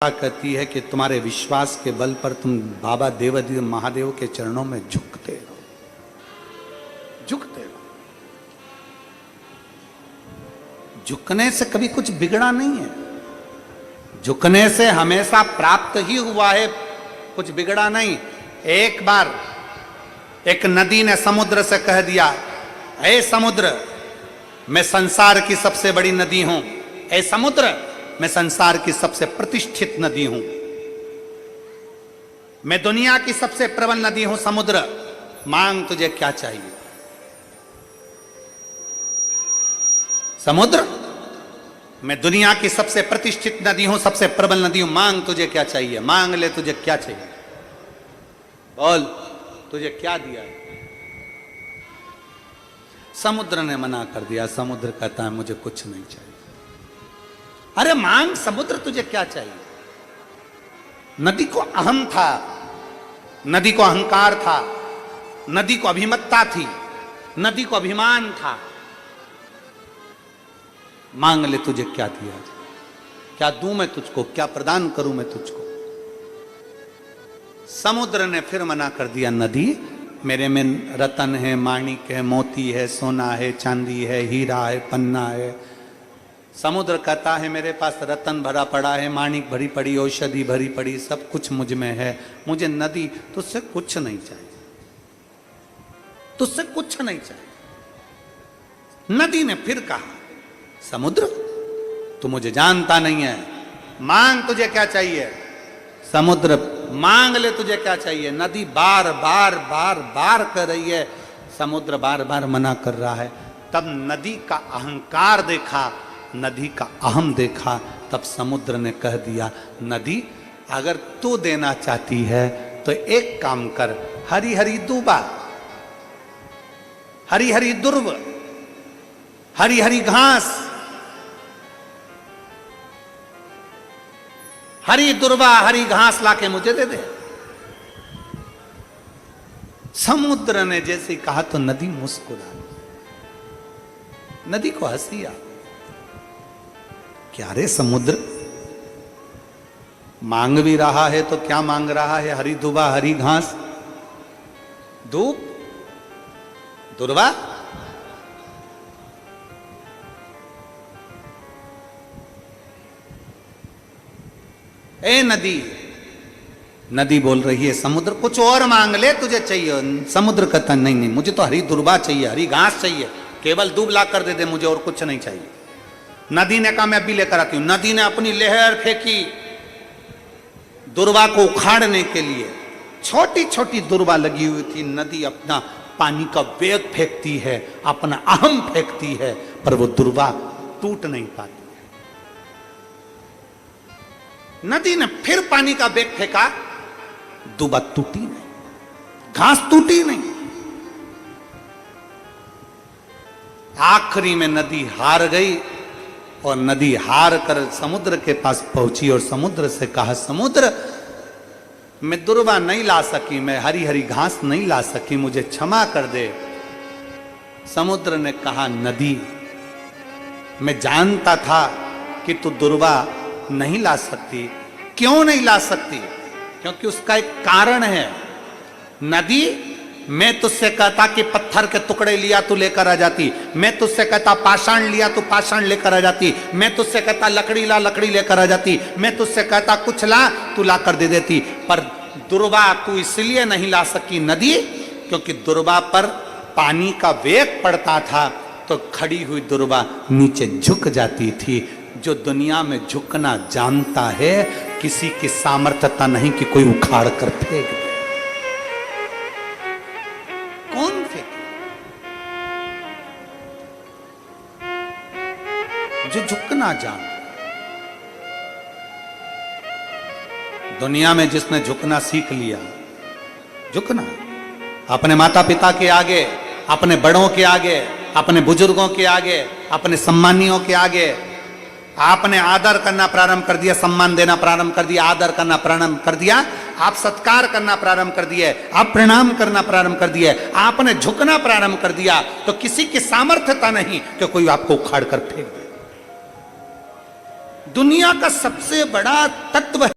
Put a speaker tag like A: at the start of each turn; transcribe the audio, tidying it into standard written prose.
A: कहती है कि तुम्हारे विश्वास के बल पर तुम बाबा देवादिदेव महादेव के चरणों में झुकते रहो, झुकते रहो। झुकने से कभी कुछ बिगड़ा नहीं है, झुकने से हमेशा प्राप्त ही हुआ है, कुछ बिगड़ा नहीं। एक बार एक नदी ने समुद्र से कह दिया, ऐ समुद्र मैं संसार की सबसे बड़ी नदी हूं, ऐ समुद्र मैं संसार की सबसे प्रतिष्ठित नदी हूं, मैं दुनिया की सबसे प्रबल नदी हूं। समुद्र मांग तुझे क्या चाहिए। समुद्र मैं दुनिया की सबसे प्रतिष्ठित नदी हूं, सबसे प्रबल नदी हूं, मांग तुझे क्या चाहिए, मांग ले तुझे क्या चाहिए, बोल तुझे क्या दिया है। समुद्र ने मना कर दिया। समुद्र कहता है मुझे कुछ नहीं चाहिए। अरे मांग समुद्र तुझे क्या चाहिए। नदी को अहम था, नदी को अहंकार था, नदी को अभिमत्ता थी, नदी को अभिमान था। मांग ले तुझे क्या दिया, क्या दूं मैं तुझको, क्या प्रदान करूं मैं तुझको। समुद्र ने फिर मना कर दिया, नदी मेरे में रतन है, माणिक है, मोती है, सोना है, चांदी है, हीरा है, पन्ना है। समुद्र कहता है मेरे पास रतन भरा पड़ा है, माणिक भरी पड़ी, औषधि भरी पड़ी, सब कुछ मुझ में है, मुझे नदी तुझसे कुछ नहीं चाहिए, तुझसे कुछ नहीं चाहिए। नदी ने फिर कहा, समुद्र तू मुझे जानता नहीं है, मांग तुझे क्या चाहिए। समुद्र मांग ले तुझे क्या चाहिए। नदी बार बार बार बार कर रही है, समुद्र बार बार मना कर रहा है। तब नदी का अहंकार देखा, नदी का अहम देखा, तब समुद्र ने कह दिया, नदी अगर तू देना चाहती है तो एक काम कर, हरी हरी दूबा, हरी हरी दुर्व, हरी हरी घास, हरी दुर्वा हरी घास लाके मुझे दे दे। समुद्र ने जैसे कहा तो नदी मुस्कुरा, नदी को हंसी आ, क्या रे समुद्र मांग भी रहा है तो क्या मांग रहा है, हरी दुबा हरी घास, धूप दुर्वा। ए नदी, नदी बोल रही है समुद्र कुछ और मांग ले तुझे चाहिए। समुद्र कहता नहीं नहीं मुझे तो हरी दुर्वा चाहिए, हरी घास चाहिए, केवल दूब ला कर दे दे, मुझे और कुछ नहीं चाहिए। नदी ने कहा मैं अभी लेकर आती हूं। नदी ने अपनी लहर फेंकी दुर्वा को उखाड़ने के लिए, छोटी छोटी दुर्वा लगी हुई थी। नदी अपना पानी का वेग फेंकती है, अपना अहम फेंकती है, पर वो दुर्वा टूट नहीं पाती। नदी ने फिर पानी का वेग फेंका, दुर्वा टूटी नहीं, घास टूटी नहीं। आखिरी में नदी हार गई और नदी हार कर समुद्र के पास पहुंची और समुद्र से कहा, समुद्र मैं दुर्वा नहीं ला सकी, मैं हरी हरी घास नहीं ला सकी, मुझे क्षमा कर दे। समुद्र ने कहा, नदी मैं जानता था कि तू दुर्वा नहीं ला सकती। क्यों नहीं ला सकती? क्योंकि उसका एक कारण है। नदी मैं तुझसे कहता कि पत्थर के टुकड़े लिया तू लेकर आ जाती, मैं तुझसे कहता पाषाण लिया तू पाषाण लेकर आ जाती, मैं तुझसे कहता लकड़ी ला लकड़ी लेकर आ जाती, मैं तुझसे कहता कुछ ला तू ला कर दे देती। पर दुर्वा तू इसलिए नहीं ला सकी नदी, क्योंकि दुर्वा पर पानी का वेग पड़ता था तो खड़ी हुई दुर्वा नीचे झुक जाती थी। जो दुनिया में झुकना जानता है, किसी की सामर्थ्यता नहीं कि कोई उखाड़ कर फेंक दे। कौन फेंके? जो झुकना जानता। दुनिया में जिसने झुकना सीख लिया, झुकना अपने माता पिता के आगे, अपने बड़ों के आगे, अपने बुजुर्गों के आगे, अपने सम्मानियों के आगे, आपने आदर करना प्रारंभ कर दिया, सम्मान देना प्रारंभ कर दिया, आदर करना प्रारंभ कर दिया, आप सत्कार करना प्रारंभ कर दिए, आप प्रणाम करना प्रारंभ कर दिए, आपने झुकना प्रारंभ कर दिया, तो किसी की सामर्थ्यता नहीं कि कोई आपको उखाड़ कर फेंक दे। दुनिया का सबसे बड़ा तत्व